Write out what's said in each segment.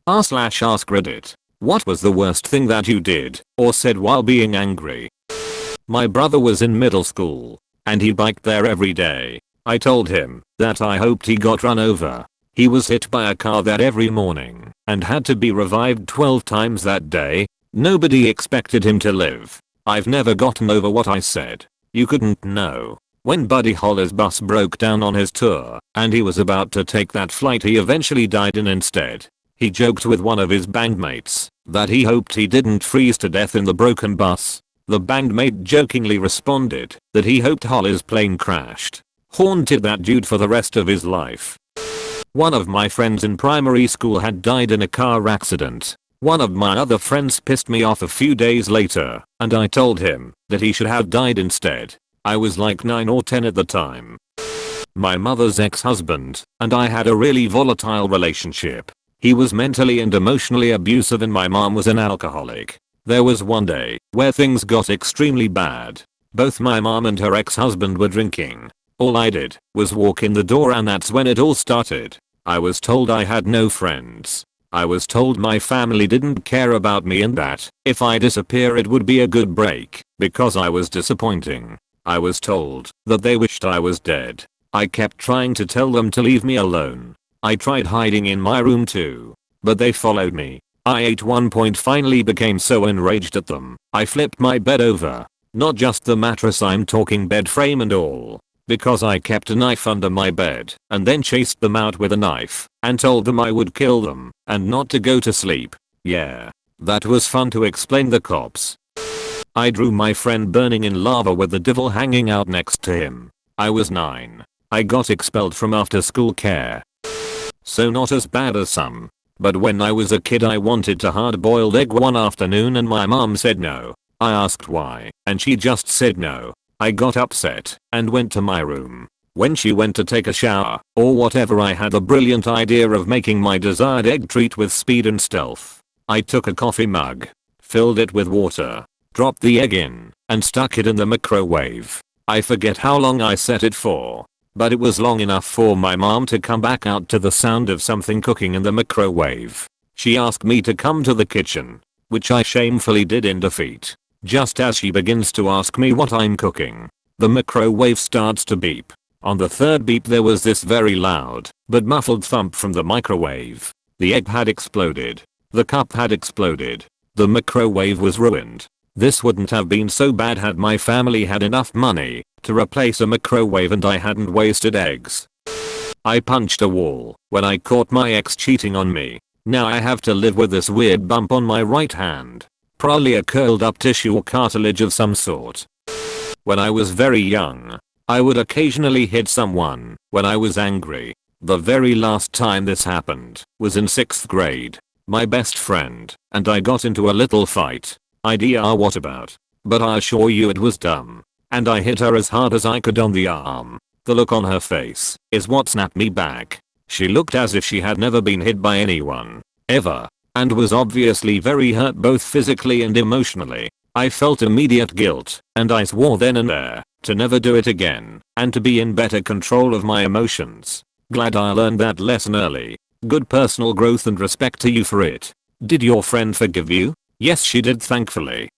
r/ask Reddit. What was the worst thing that you did or said while being angry? My brother was in middle school and he biked there every day. I told him that I hoped he got run over. He was hit by a car that every morning and had to be revived 12 times that day. Nobody expected him to live. I've never gotten over what I said. You couldn't know. When Buddy Holly's bus broke down on his tour and he was about to take that flight he eventually died in instead. He joked with one of his bandmates that he hoped he didn't freeze to death in the broken bus. The bandmate jokingly responded that he hoped Holly's plane crashed. Haunted that dude for the rest of his life. One of my friends in primary school had died in a car accident. One of my other friends pissed me off a few days later and I told him that he should have died instead. I was like 9 or 10 at the time. My mother's ex-husband and I had a really volatile relationship. He was mentally and emotionally abusive and my mom was an alcoholic. There was one day where things got extremely bad. Both my mom and her ex-husband were drinking. All I did was walk in the door and that's when it all started. I was told I had no friends. I was told my family didn't care about me and that if I disappear it would be a good break because I was disappointing. I was told that they wished I was dead. I kept trying to tell them to leave me alone. I tried hiding in my room too, but they followed me. I at one point finally became so enraged at them, I flipped my bed over. Not just the mattress, I'm talking bed frame and all. Because I kept a knife under my bed and then chased them out with a knife and told them I would kill them and not to go to sleep. Yeah, that was fun to explain the cops. I drew my friend burning in lava with the devil hanging out next to him. I was 9. I got expelled from after school care. So not as bad as some. But when I was a kid I wanted to hard-boiled egg one afternoon and my mom said no. I asked why and she just said no. I got upset and went to my room. When she went to take a shower or whatever I had the brilliant idea of making my desired egg treat with speed and stealth. I took a coffee mug, filled it with water, dropped the egg in, and stuck it in the microwave. I forget how long I set it for, but it was long enough for my mom to come back out to the sound of something cooking in the microwave. She asked me to come to the kitchen, which I shamefully did in defeat. Just as she begins to ask me what I'm cooking, the microwave starts to beep. On the third beep there was this very loud but muffled thump from the microwave. The egg had exploded. The cup had exploded. The microwave was ruined. This wouldn't have been so bad had my family had enough money to replace a microwave and I hadn't wasted eggs. I punched a wall when I caught my ex cheating on me. Now I have to live with this weird bump on my right hand. Probably a curled up tissue or cartilage of some sort. When I was very young, I would occasionally hit someone when I was angry. The very last time this happened was in 6th grade. My best friend and I got into a little fight. IDR what about? But I assure you it was dumb. And I hit her as hard as I could on the arm. The look on her face is what snapped me back. She looked as if she had never been hit by anyone, ever. And was obviously very hurt both physically and emotionally. I felt immediate guilt and I swore then and there to never do it again and to be in better control of my emotions. Glad I learned that lesson early. Good personal growth and respect to you for it. Did your friend forgive you? Yes, she did, thankfully.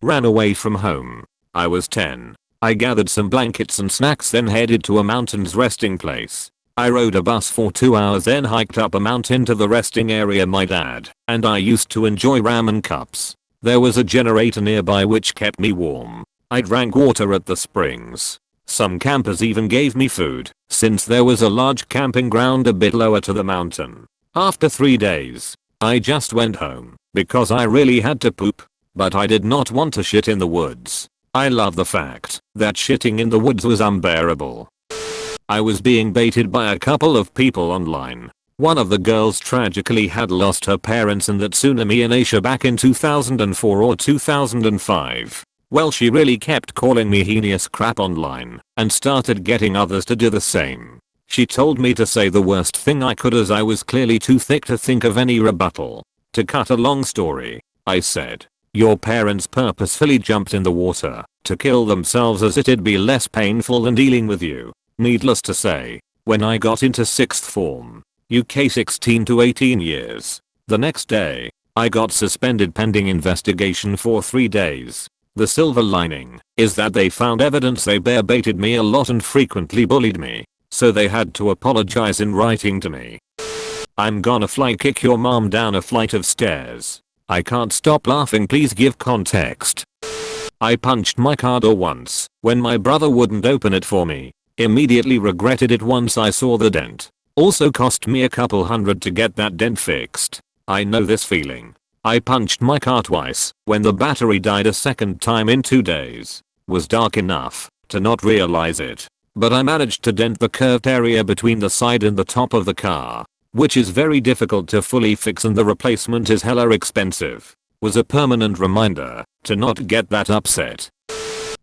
Ran away from home. I was 10. I gathered some blankets and snacks then headed to a mountain's resting place. I rode a bus for 2 hours then hiked up a mountain to the resting area my dad and I used to enjoy ramen cups. There was a generator nearby which kept me warm. I drank water at the springs. Some campers even gave me food since there was a large camping ground a bit lower to the mountain. After 3 days, I just went home because I really had to poop, but I did not want to shit in the woods. I love the fact that shitting in the woods was unbearable. I was being baited by a couple of people online. One of the girls tragically had lost her parents in that tsunami in Asia back in 2004 or 2005. Well, she really kept calling me heinous crap online and started getting others to do the same. She told me to say the worst thing I could as I was clearly too thick to think of any rebuttal. To cut a long story, I said, your parents purposefully jumped in the water to kill themselves as it'd be less painful than dealing with you. Needless to say, when I got into 6th form, UK 16 to 18 years, The next day, I got suspended pending investigation for 3 days. The silver lining is that they found evidence they bear baited me a lot and frequently bullied me, so they had to apologize in writing to me. I'm gonna fly kick your mom down a flight of stairs. I can't stop laughing, please give context. I punched my car door once when my brother wouldn't open it for me. Immediately regretted it once I saw the dent. Also cost me a couple hundred to get that dent fixed. I know this feeling. I punched my car twice when the battery died a second time in 2 days. Was dark enough to not realize it, but I managed to dent the curved area between the side and the top of the car, which is very difficult to fully fix and the replacement is hella expensive. Was a permanent reminder to not get that upset.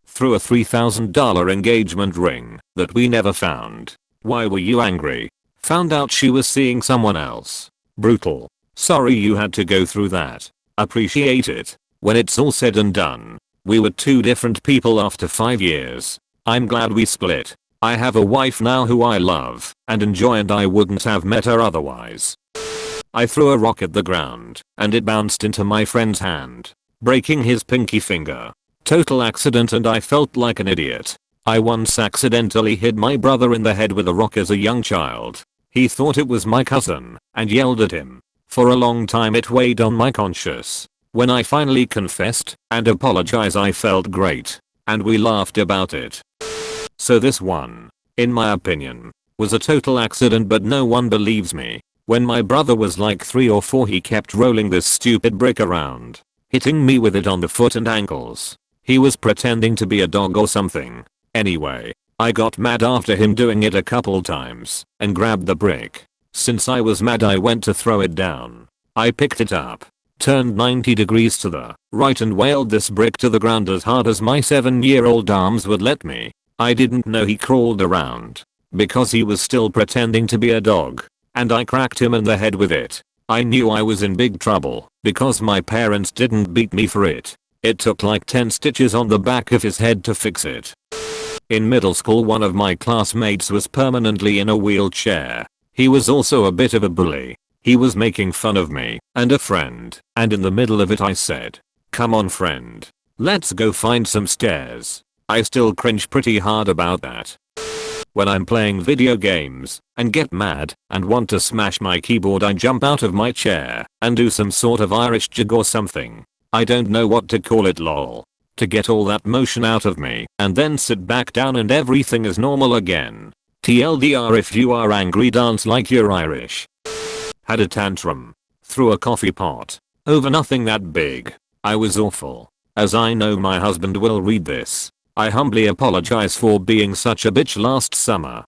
Threw a $3,000 engagement ring that we never found. Why were you angry? Found out she was seeing someone else. Brutal. Sorry you had to go through that. Appreciate it. When it's all said and done, we were 2 different people after 5 years. I'm glad we split. I have a wife now who I love and enjoy and I wouldn't have met her otherwise. I threw a rock at the ground and it bounced into my friend's hand, breaking his pinky finger. Total accident and I felt like an idiot. I once accidentally hit my brother in the head with a rock as a young child. He thought it was my cousin and yelled at him. For a long time it weighed on my conscience. When I finally confessed and apologized I felt great, and we laughed about it. So this one, in my opinion, was a total accident, but no one believes me. When my brother was like 3 or 4 he kept rolling this stupid brick around, hitting me with it on the foot and ankles. He was pretending to be a dog or something. Anyway, I got mad after him doing it a couple times and grabbed the brick. Since I was mad I went to throw it down. I picked it up, turned 90 degrees to the right and wailed this brick to the ground as hard as my 7-year-old arms would let me. I didn't know he crawled around because he was still pretending to be a dog, and I cracked him in the head with it. I knew I was in big trouble because my parents didn't beat me for it. It took like 10 stitches on the back of his head to fix it. In middle school one of my classmates was permanently in a wheelchair. He was also a bit of a bully. He was making fun of me and a friend, and in the middle of it I said, "Come on friend, let's go find some stairs." I still cringe pretty hard about that. When I'm playing video games and get mad and want to smash my keyboard I jump out of my chair and do some sort of Irish jig or something. I don't know what to call it, lol. To get all that motion out of me and then sit back down and everything is normal again. TLDR, if you are angry dance like you're Irish. Had a tantrum. Threw a coffee pot. Over nothing that big. I was awful. As I know my husband will read this, I humbly apologize for being such a bitch last summer.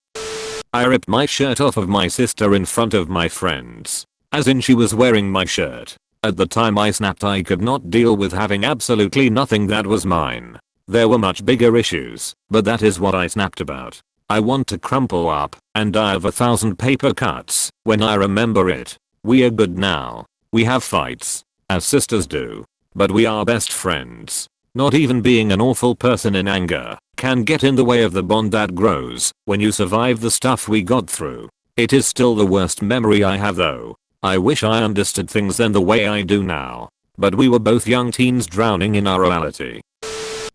I ripped my shirt off of my sister in front of my friends. As in she was wearing my shirt. At the time I snapped. I could not deal with having absolutely nothing that was mine. There were much bigger issues, but that is what I snapped about. I want to crumple up and die of 1,000 paper cuts when I remember it. We are good now. We have fights, as sisters do, but we are best friends. Not even being an awful person in anger can get in the way of the bond that grows when you survive the stuff we got through. It is still the worst memory I have though. I wish I understood things then the way I do now. But we were both young teens drowning in our reality.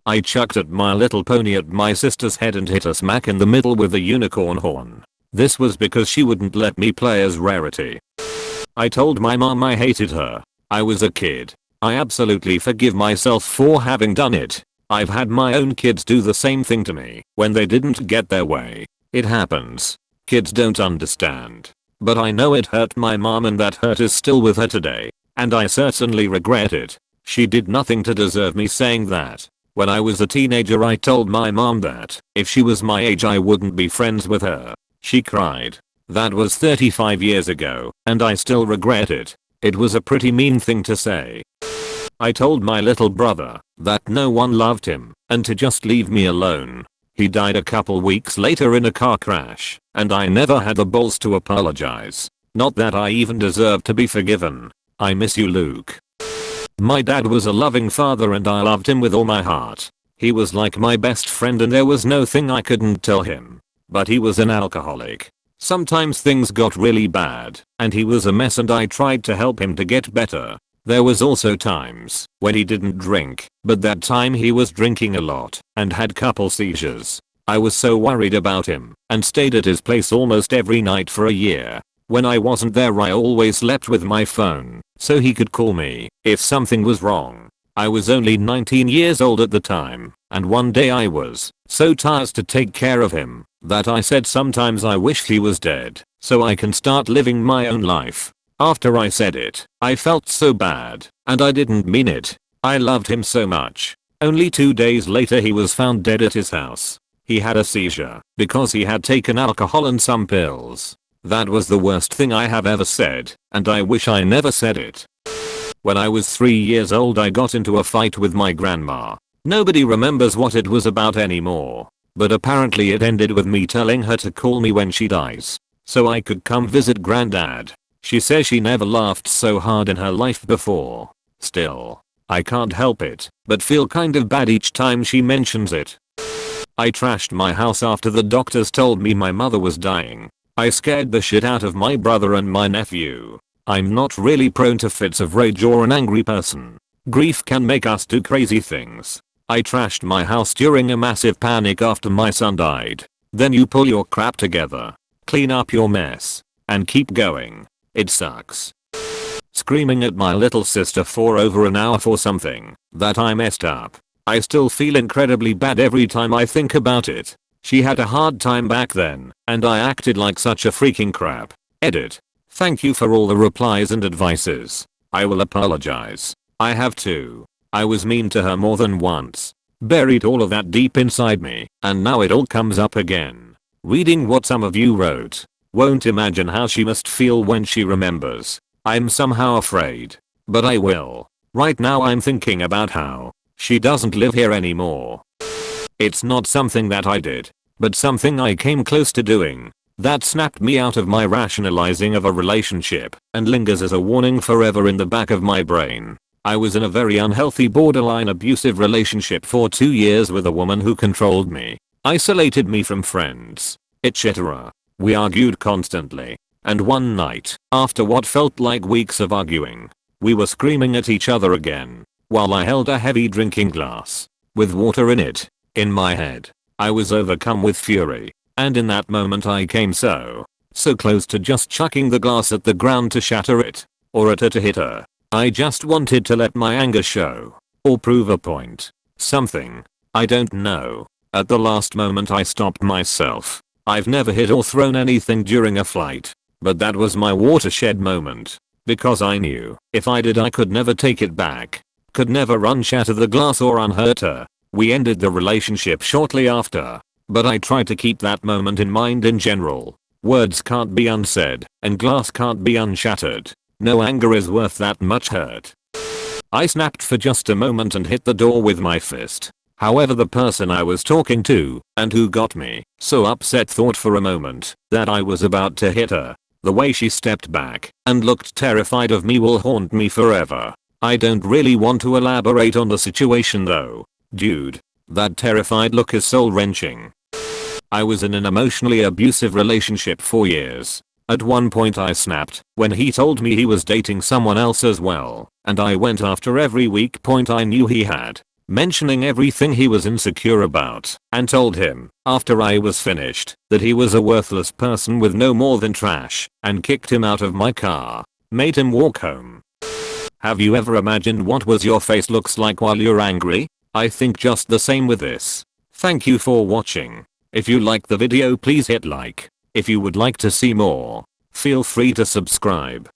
I chucked at My Little Pony at my sister's head and hit her smack in the middle with a unicorn horn. This was because she wouldn't let me play as Rarity. I told my mom I hated her. I was a kid. I absolutely forgive myself for having done it. I've had my own kids do the same thing to me when they didn't get their way. It happens. Kids don't understand. But I know it hurt my mom and that hurt is still with her today. And I certainly regret it. She did nothing to deserve me saying that. When I was a teenager I told my mom that if she was my age I wouldn't be friends with her. She cried. That was 35 years ago, and I still regret it. It was a pretty mean thing to say. I told my little brother that no one loved him and to just leave me alone. He died a couple weeks later in a car crash, and I never had the balls to apologize. Not that I even deserve to be forgiven. I miss you, Luke. My dad was a loving father and I loved him with all my heart. He was like my best friend and there was no thing I couldn't tell him. But he was an alcoholic. Sometimes things got really bad and he was a mess and I tried to help him to get better. There was also times when he didn't drink, but that time he was drinking a lot and had couple seizures. I was so worried about him and stayed at his place almost every night for a year. When I wasn't there I always slept with my phone so he could call me if something was wrong. I was only 19 years old at the time, and one day I was so tired to take care of him that I said sometimes I wish he was dead so I can start living my own life. After I said it, I felt so bad, and I didn't mean it. I loved him so much. Only 2 days later he was found dead at his house. He had a seizure because he had taken alcohol and some pills. That was the worst thing I have ever said, and I wish I never said it. When I was 3 years old I got into a fight with my grandma. Nobody remembers what it was about anymore, but apparently it ended with me telling her to call me when she dies so I could come visit granddad. She says she never laughed so hard in her life before. Still, I can't help it but feel kind of bad each time she mentions it. I trashed my house after the doctors told me my mother was dying. I scared the shit out of my brother and my nephew. I'm not really prone to fits of rage or an angry person. Grief can make us do crazy things. I trashed my house during a massive panic after my son died. Then you pull your crap together, clean up your mess, and keep going. It sucks. Screaming at my little sister for over an hour for something that I messed up. I still feel incredibly bad every time I think about it. She had a hard time back then, and I acted like such a freaking crap. Edit. Thank you for all the replies and advices. I will apologize. I have to. I was mean to her more than once. Buried all of that deep inside me, and now it all comes up again. Reading what some of you wrote. Won't imagine how she must feel when she remembers. I'm somehow afraid. But I will. Right now I'm thinking about how she doesn't live here anymore. It's not something that I did, but something I came close to doing. That snapped me out of my rationalizing of a relationship and lingers as a warning forever in the back of my brain. I was in a very unhealthy borderline abusive relationship for 2 years with a woman who controlled me, isolated me from friends, etc. We argued constantly. And one night, after what felt like weeks of arguing, we were screaming at each other again, while I held a heavy drinking glass with water in it. In my head, I was overcome with fury. And in that moment I came so close to just chucking the glass at the ground to shatter it, or at her to hit her. I just wanted to let my anger show, or prove a point. Something. I don't know. At the last moment I stopped myself. I've never hit or thrown anything during a fight, but that was my watershed moment. Because I knew, if I did I could never take it back. Could never unshatter the glass or unhurt her. We ended the relationship shortly after. But I try to keep that moment in mind in general. Words can't be unsaid, and glass can't be unshattered. No anger is worth that much hurt. I snapped for just a moment and hit the door with my fist. However, the person I was talking to, and who got me so upset, thought for a moment that I was about to hit her. The way she stepped back and looked terrified of me will haunt me forever. I don't really want to elaborate on the situation though. Dude, that terrified look is soul-wrenching. I was in an emotionally abusive relationship for years. At one point I snapped when he told me he was dating someone else as well, and I went after every weak point I knew he had, mentioning everything he was insecure about, and told him, after I was finished, that he was a worthless person with no more than trash, and kicked him out of my car. Made him walk home. Have you ever imagined what was your face looks like while you're angry? I think just the same with this. Thank you for watching. If you liked the video please hit like. If you would like to see more, feel free to subscribe.